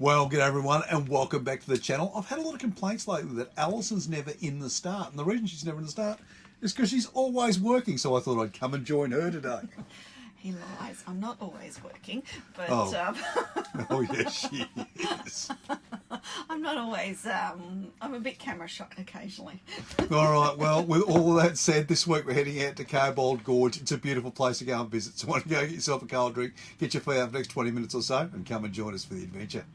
Well, good everyone, and welcome back to the channel. I've had a lot of complaints lately that Alison's never in the start, and the reason she's never in the start is because she's always working, so I thought I'd come and join her today. He lies. I'm not always working, but Oh yes, she is. I'm not always. I'm a bit camera shy occasionally. All right, well, with all of that said, this week we're heading out to Cobbold Gorge. It's a beautiful place to go and visit, so why don't you go get yourself a cold drink, get your feet up for the next 20 minutes or so, and come and join us for the adventure.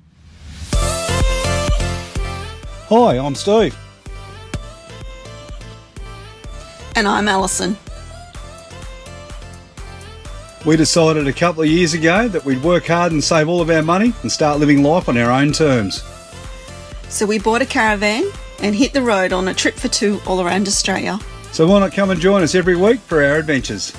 Hi, I'm Steve. And I'm Alison. We decided a couple of years ago that we'd work hard and save all of our money and start living life on our own terms. So we bought a caravan and hit the road on a trip for two all around Australia. So why not come and join us every week for our adventures?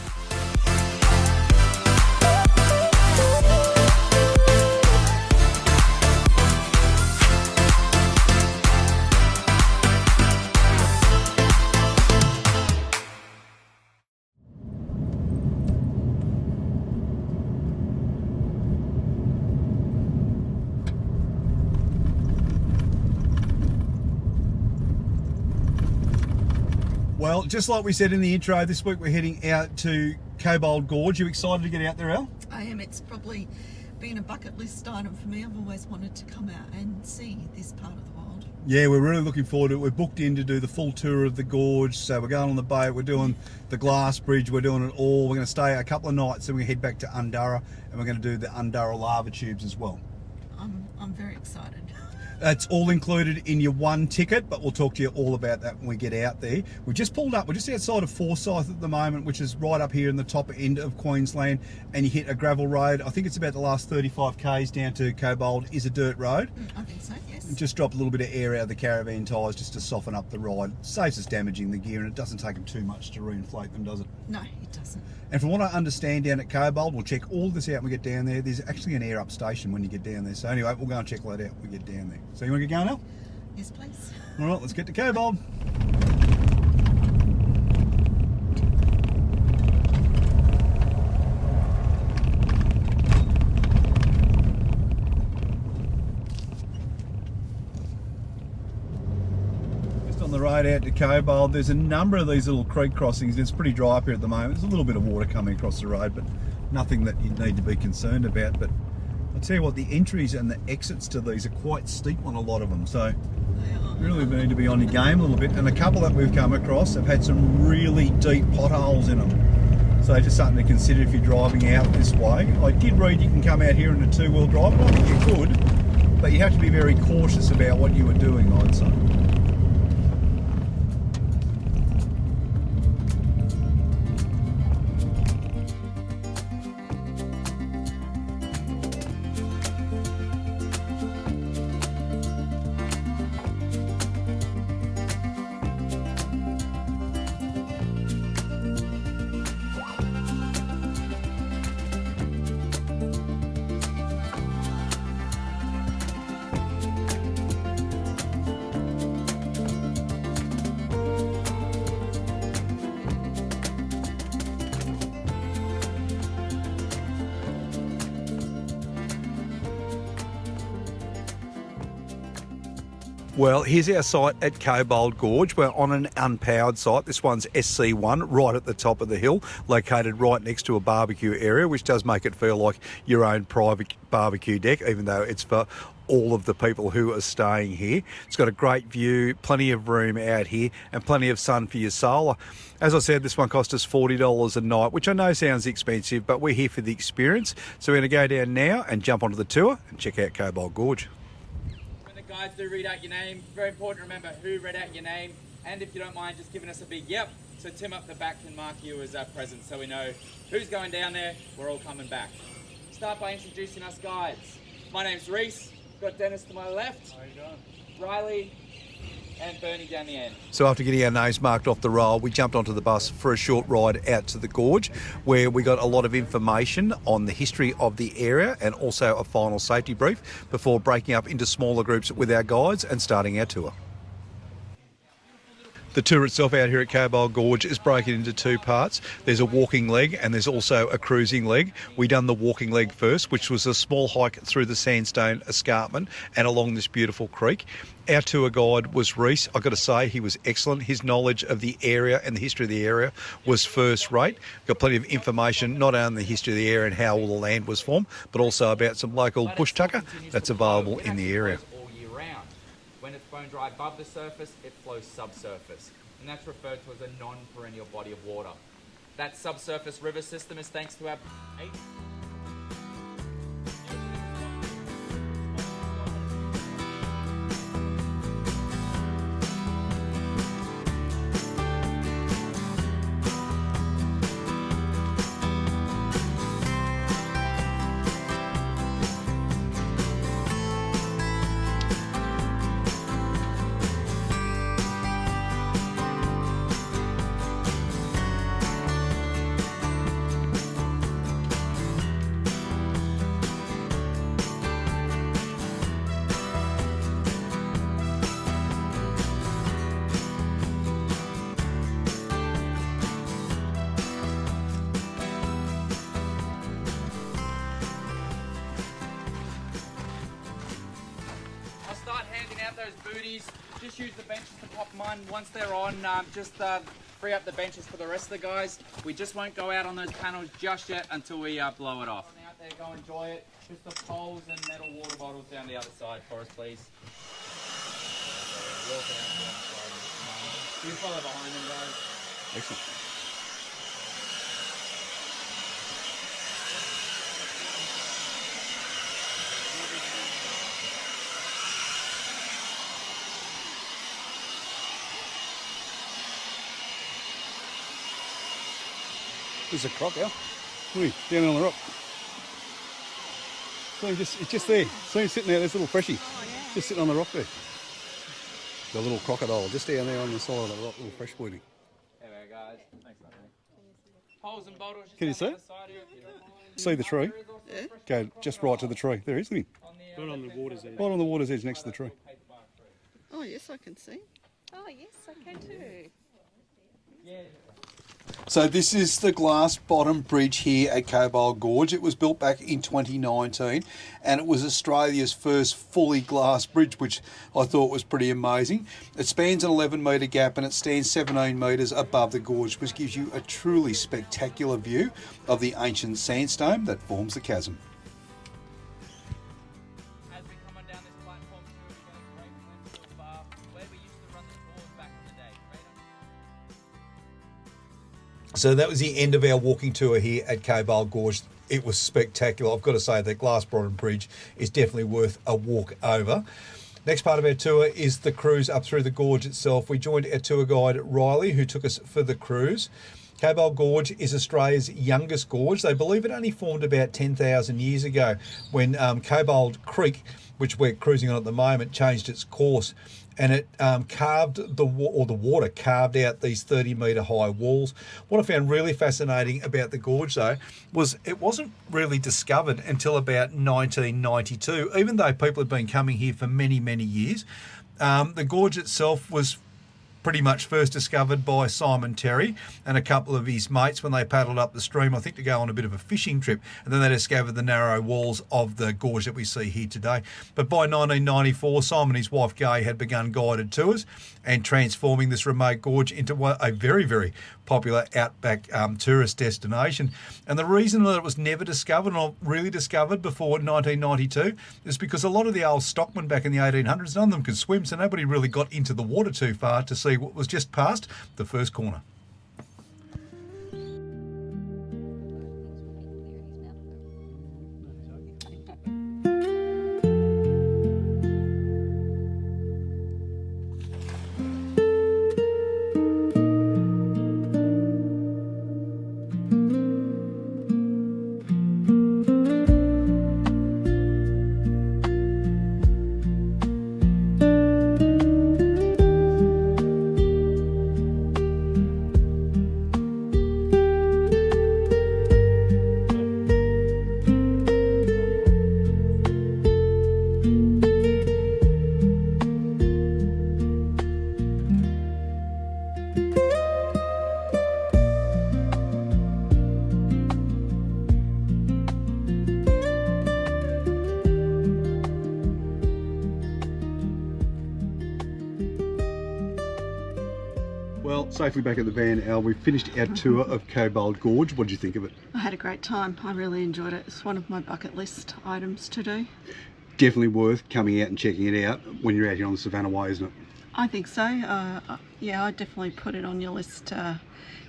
Well, just like we said in the intro, this week we're heading out to Cobbold Gorge. You excited to get out there, Al? I am. It's probably been a bucket list item for me. I've always wanted to come out and see this part of the world. Yeah, we're really looking forward to it. We're booked in to do the full tour of the gorge. So we're going on the boat, we're doing the glass bridge, we're doing it all. We're going to stay a couple of nights, then we're going to head back to Undurra, and we're going to do the Undurra lava tubes as well. I'm very excited. That's all included in your one ticket, but we'll talk to you all about that when we get out there. We just pulled up, we're just outside of Forsyth at the moment, which is right up here in the top end of Queensland, and you hit a gravel road. I think it's about the last 35 k's down to Cobbold is a dirt road. I think so, yes. And just drop a little bit of air out of the caravan tyres just to soften up the ride. Saves us damaging the gear, and it doesn't take them too much to reinflate them, does it? No, it doesn't. And from what I understand down at Cobbold, we'll check all this out when we get down there. There's actually an air up station when you get down there. So anyway, we'll go and check that out when we get down there. So you want to get going now? Yes, please. All right, let's get to Cobbold. On the road out to Cobbold, there's a number of these little creek crossings. It's pretty dry up here at the moment. There's a little bit of water coming across the road, but nothing that you need to be concerned about. But I'll tell you what, the entries and the exits to these are quite steep on a lot of them, so you really need to be on your game a little bit. And a couple that we've come across have had some really deep potholes in them, so just something to consider if you're driving out this way. I did read you can come out here in a two-wheel drive, and I think you could, but you have to be very cautious about what you were doing, I'd say. Well, here's our site at Cobbold Gorge. We're on an unpowered site. This one's SC1, right at the top of the hill, located right next to a barbecue area, which does make it feel like your own private barbecue deck, even though it's for all of the people who are staying here. It's got a great view, plenty of room out here, and plenty of sun for your solar. As I said, this one cost us $40 a night, which I know sounds expensive, but we're here for the experience. So we're going to go down now and jump onto the tour and check out Cobbold Gorge. Guys, do read out your name. Very important to remember who read out your name, and if you don't mind just giving us a big yep, so Tim up the back can mark you as present so we know who's going down there. We're all coming back. Start by introducing us guides. My name's Reese, got Dennis to my left. How you doing? Riley and Bernie down the end. So after getting our names marked off the roll, we jumped onto the bus for a short ride out to the gorge, where we got a lot of information on the history of the area and also a final safety brief before breaking up into smaller groups with our guides and starting our tour. The tour itself out here at Cobbold Gorge is broken into two parts. There's a walking leg and there's also a cruising leg. We done the walking leg first, which was a small hike through the sandstone escarpment and along this beautiful creek. Our tour guide was Reese. I've got to say, he was excellent. His knowledge of the area and the history of the area was first rate. Got plenty of information, not only the history of the area and how all the land was formed, but also about some local bush tucker that's available in the area. All year round. When it's bone dry above the surface, it flows subsurface, and that's referred to as a non-perennial body of water. That subsurface river system is thanks to our those booties. Just use the benches to pop them on. Once they're on, just free up the benches for the rest of the guys. We just won't go out on those panels just yet until we blow it off. Out there, go enjoy it. Just the poles and metal water bottles down the other side for us, please. You follow behind them, guys. Excellent. There's a croc out. Look, down on the rock. So it's just there. See him sitting there, there's a little freshie. Just sitting on the rock there. The little crocodile just down there on the side of the rock, little fresh booty. There we go, guys. Thanks, mate. Poles and bottles. Can you see it? See the tree? Yeah. Go just right to the tree. There, isn't he? Right on the water's edge. Right on the water's edge next to the tree. Oh, yes, I can see. Oh, yes, I can too. So this is the glass bottom bridge here at Cobbold Gorge. It was built back in 2019 and it was Australia's first fully glass bridge, which I thought was pretty amazing. It spans an 11 metre gap and it stands 17 metres above the gorge, which gives you a truly spectacular view of the ancient sandstone that forms the chasm. As we come on down this platform, we're going to break glimpse of where we used to run the tours back in the day. So that was the end of our walking tour here at Cobbold Gorge. It was spectacular. I've got to say that glass bottom bridge is definitely worth a walk over. Next part of our tour is the cruise up through the gorge itself. We joined our tour guide Riley, who took us for the cruise. Cobbold Gorge is Australia's youngest gorge. They believe it only formed about 10,000 years ago when Cobbold Creek, which we're cruising on at the moment, changed its course, and it the water carved out these 30-metre high walls. What I found really fascinating about the gorge, though, was it wasn't really discovered until about 1992, even though people had been coming here for many, many years. The gorge itself was pretty much first discovered by Simon Terry and a couple of his mates when they paddled up the stream, I think to go on a bit of a fishing trip, and then they discovered the narrow walls of the gorge that we see here today. But by 1994, Simon and his wife Gay had begun guided tours and transforming this remote gorge into a very, very popular outback tourist destination. And the reason that it was never discovered, or really discovered before 1992, is because a lot of the old stockmen back in the 1800s, none of them could swim, so nobody really got into the water too far to see what was just past the first corner. Well, safely back at the van, Al. We've finished our tour of Cobbold Gorge. What did you think of it? I had a great time. I really enjoyed it. It's one of my bucket list items to do. Definitely worth coming out and checking it out when you're out here on the Savannah Way, isn't it? I think so. Yeah, I definitely put it on your list to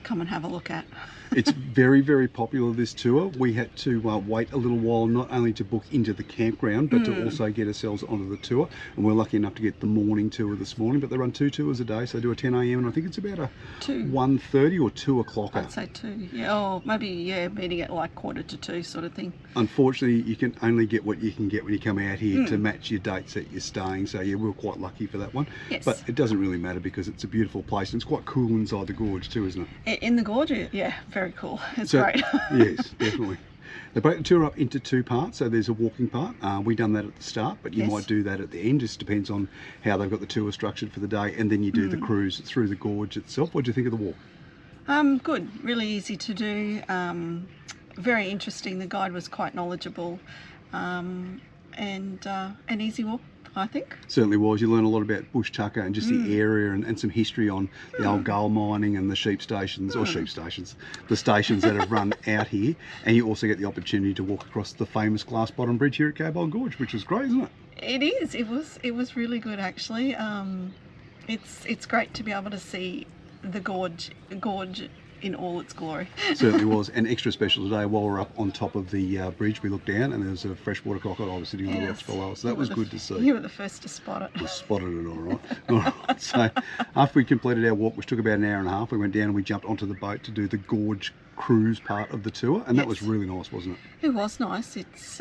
come and have a look at. It's very, very popular, this tour. We had to wait a little while, not only to book into the campground, but to also get ourselves onto the tour. And we're lucky enough to get the morning tour this morning, but they run 2 tours a day. So they do a 10 a.m. and I think it's about a 1:30 or 2 o'clock. I'd say 2, yeah, or maybe, yeah, meeting at like 1:45 sort of thing. Unfortunately, you can only get what you can get when you come out here to match your dates that you're staying. So yeah, we were quite lucky for that one. Yes. But it doesn't really matter because it's a beautiful place and it's quite cool inside the gorge too, isn't it? In the gorge, yeah, very cool. It's great. Yes, definitely. They break the tour up into 2 parts, so there's a walking part. We done that at the start, but you might do that at the end. Just depends on how they've got the tour structured for the day, and then you do the cruise through the gorge itself. What do you think of the walk? Good. Really easy to do. Very interesting. The guide was quite knowledgeable, and an easy walk, I think. Certainly was. You learn a lot about Bush Tucker and just the area and some history on the old gold mining and the sheep stations, the stations that have run out here. And you also get the opportunity to walk across the famous glass bottom bridge here at Cobbold Gorge, which is great, isn't it? It is. It was really good, actually. It's great to be able to see the gorge in all its glory. Certainly was. And extra special today, while we're up on top of the bridge, we looked down and there was a freshwater crocodile sitting on the rocks below us. So that was good to see. You were the first to spot it. We spotted it all right. All right. So after we completed our walk, which took about an hour and a half, we went down and we jumped onto the boat to do the gorge cruise part of the tour, and that was really nice, wasn't it? It was nice. It's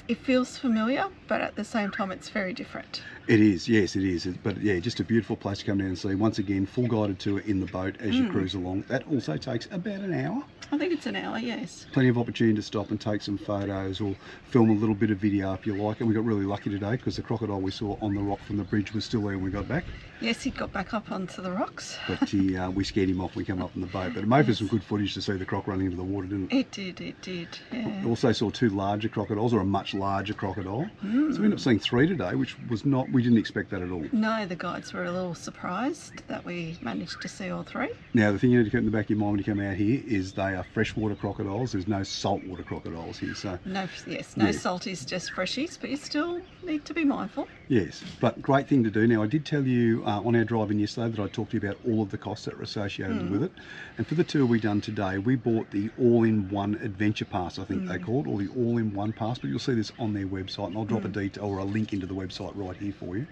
it feels familiar, but at the same time it's very different. It is, yes, it is. But yeah, just a beautiful place to come down and see. Once again, full guided tour in the boat as you cruise along. That also takes about an hour. I think it's an hour, yes. Plenty of opportunity to stop and take some photos or film a little bit of video if you like. And we got really lucky today because the crocodile we saw on the rock from the bridge was still there when we got back. Yes, he got back up onto the rocks. But we scared him off when we came up in the boat. But it made for some good footage to see the croc running into the water, didn't it? It did, yeah. We also saw 2 larger crocodiles, or a much larger crocodile. So we ended up seeing 3 today, which was not, we didn't expect that at all. No, the guides were a little surprised that we managed to see all 3. Now, the thing you need to keep in the back of your mind when you come out here is they are freshwater crocodiles. There's no saltwater crocodiles here. So no salties, just freshies, but you still need to be mindful. Yes, but great thing to do. Now, I did tell you on our drive-in yesterday that I talked to you about all of the costs that are associated with it. And for the tour we done today, we bought the all-in-one adventure pass, I think they called, or the all-in-one pass. But you'll see this on their website, and I'll drop a detail or a link into the website right here for you.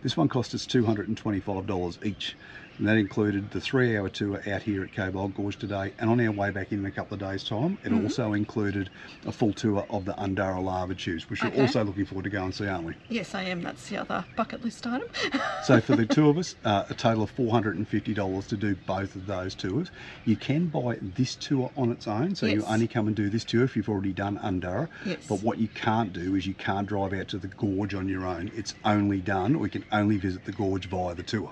This one cost us $225 each. And that included the 3-hour tour out here at Cobbold Gorge today, and on our way back in a couple of days' time, it also included a full tour of the Undara lava tubes, which we're also looking forward to go and see, aren't we? Yes, I am. That's the other bucket list item. So for the 2 of us, a total of $450 to do both of those tours. You can buy this tour on its own, so you only come and do this tour if you've already done Undara. Yes. But what you can't do is you can't drive out to the gorge on your own. It's only done, or you can only visit the gorge via the tour.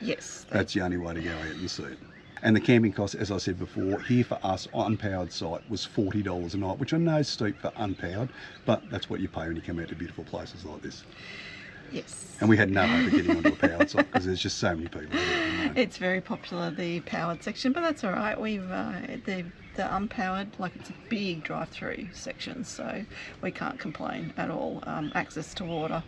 Yes. That's the only way to go out and see it. And the camping cost, as I said before, here for us, unpowered site, was $40 a night, which I know is steep for unpowered, but that's what you pay when you come out to beautiful places like this. Yes. And we had no hope of getting onto a powered site because there's just so many people there. It's very popular, the powered section, but that's all right. We've the unpowered, like, it's a big drive-through section, so we can't complain at all. Access to water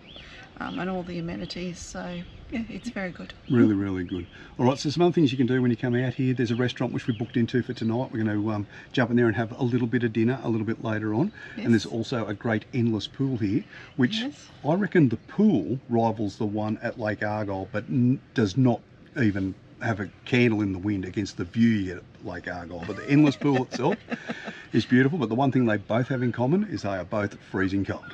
and all the amenities, so yeah, it's very good. Really, really good. All right, so some other things you can do when you come out here. There's a restaurant which we booked into for tonight. We're going to jump in there and have a little bit of dinner a little bit later on. Yes. And there's also a great endless pool here, which I reckon the pool rivals the one at Lake Argyle, but does not even have a candle in the wind against the view you get at Lake Argyle. But the endless pool itself is beautiful, but the one thing they both have in common is they are both freezing cold.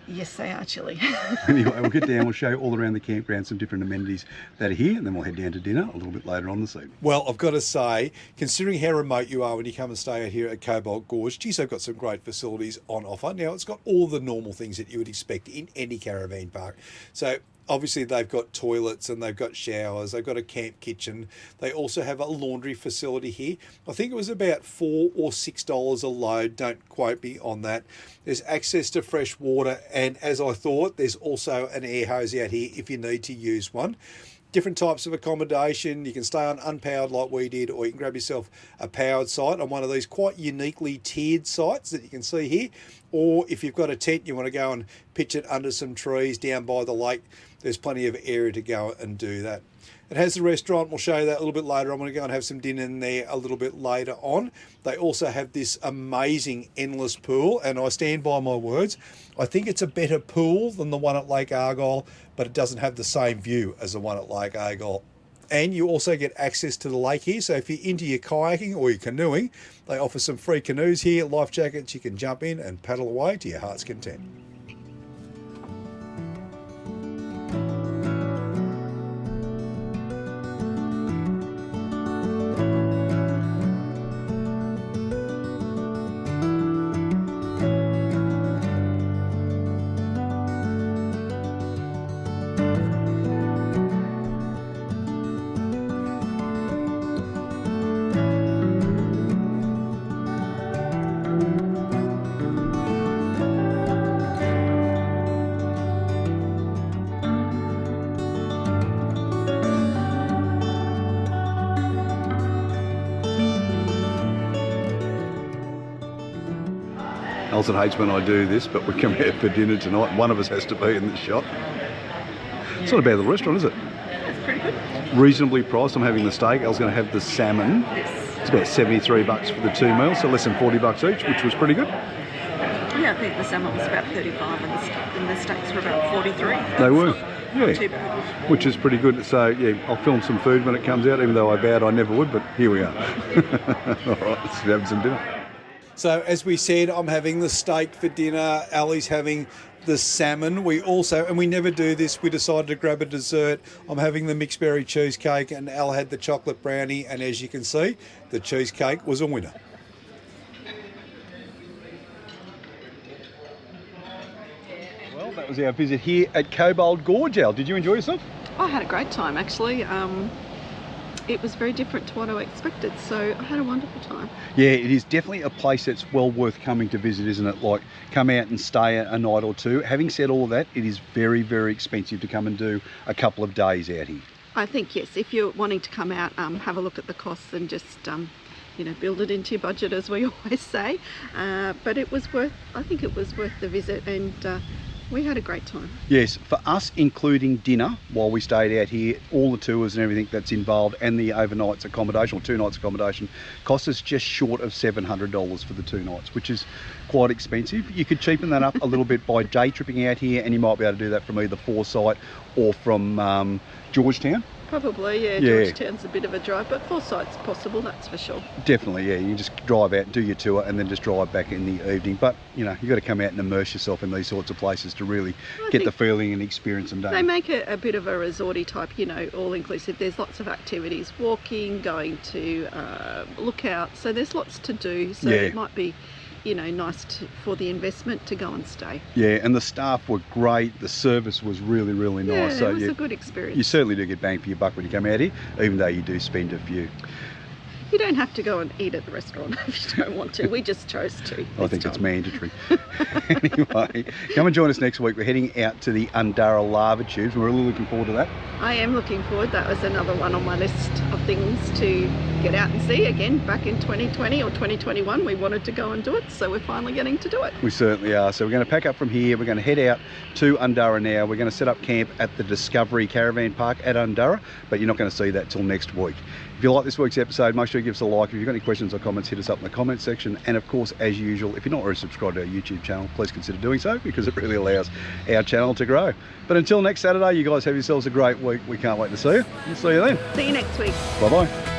Yes, they are chilly. Anyway, we'll get down, we'll show you all around the campground some different amenities that are here, and then we'll head down to dinner a little bit later on this evening. Well, I've got to say, considering how remote you are when you come and stay out here at Cobbold Gorge, geez, they've got some great facilities on offer. Now, it's got all the normal things that you would expect in any caravan park. So obviously they've got toilets and they've got showers, they've got a camp kitchen. They also have a laundry facility here. I think it was about $4 or $6 a load, don't quote me on that. There's access to fresh water, and as I thought, there's also an air hose out here if you need to use one. different types of accommodation. You can stay on unpowered like we did, or you can grab yourself a powered site on one of these quite uniquely tiered sites that you can see here. Or if you've got a tent, you want to go and pitch it under some trees down by the lake, there's plenty of area to go and do that. It has the restaurant. We'll show you that a little bit later. I'm going to go and have some dinner in there a little bit later on. They also have this amazing endless pool, and I stand by my words. I think it's a better pool than the one at Lake Argyle, but it doesn't have the same view as the one at Lake Argyle. And you also get access to the lake here. So if you're into your kayaking or your canoeing, they offer some free canoes here, life jackets. You can jump in and paddle away to your heart's content. Alison hates when I do this, but we come out for dinner tonight. One of us has to be in the shot. It's not a bad little restaurant, is it? It's pretty good. Reasonably priced. I'm having the steak. I was going to have the salmon. It's about $73 for the 2 meals, so less than $40 each, which was pretty good. Yeah, I think the salmon was about 35 and the steaks were about 43. They were. Not Yeah, too bad. which is pretty good. So yeah, I'll film some food when it comes out, even though I vowed I never would, but here we are. All right, let's have some dinner. So as we said, I'm having the steak for dinner. Ali's having the salmon. We also, and we never do this, we decided to grab a dessert. I'm having the mixed berry cheesecake and Al had the chocolate brownie, and as you can see, the cheesecake was a winner. Well, that was our visit here at Cobbold Gorge. Al, did you enjoy yourself? I had a great time actually. It was very different to what I expected, so I had a wonderful time. Yeah, it is definitely a place that's well worth coming to visit, isn't it? Like, come out and stay a night or two. Having said all of that, it is very, very expensive to come and do a couple of days out here. I think yes, if you're wanting to come out, have a look at the costs and just build it into your budget, as we always say. But it was worth. I think it was worth the visit, and we had a great time. Yes, for us, including dinner while we stayed out here, all the tours and everything that's involved, and the overnight's accommodation or 2 nights accommodation, cost us just short of $700 for the 2 nights, which is quite expensive. You could cheapen that up a little bit by day tripping out here, and you might be able to do that from either Forsyth or from Georgetown. Probably, yeah. Georgetown's a bit of a drive, but Forsyth's possible, that's for sure. Definitely, yeah. You can just drive out, do your tour, and then just drive back in the evening. But, you've got to come out and immerse yourself in these sorts of places to really get the feeling and experience them done. They make it a bit of a resorty type, all-inclusive. There's lots of activities, walking, going to lookout, so there's lots to do. So it might be nice for the investment to go and stay. Yeah, and the staff were great. The service was really, really nice. Yeah, so it was a good experience. You certainly do get bang for your buck when you come out here, even though you do spend a few. You don't have to go and eat at the restaurant if you don't want to. We just chose to. I think it's mandatory. Anyway, come and join us next week. We're heading out to the Undara lava tubes. We're really looking forward to that. I am looking forward. That was another one on my list of things to get out and see. Again, back in 2020 or 2021, we wanted to go and do it, so we're finally getting to do it. We certainly are. So we're going to pack up from here. We're going to head out to Undara now. We're going to set up camp at the Discovery Caravan Park at Undara, but you're not going to see that till next week. If you like this week's episode, make sure you give us a like. If you've got any questions or comments, hit us up in the comments section. And of course, as usual, if you're not already subscribed to our YouTube channel, please consider doing so, because it really allows our channel to grow. But until next Saturday, you guys have yourselves a great week. We can't wait to see you. We'll see you then. See you next week. Bye-bye.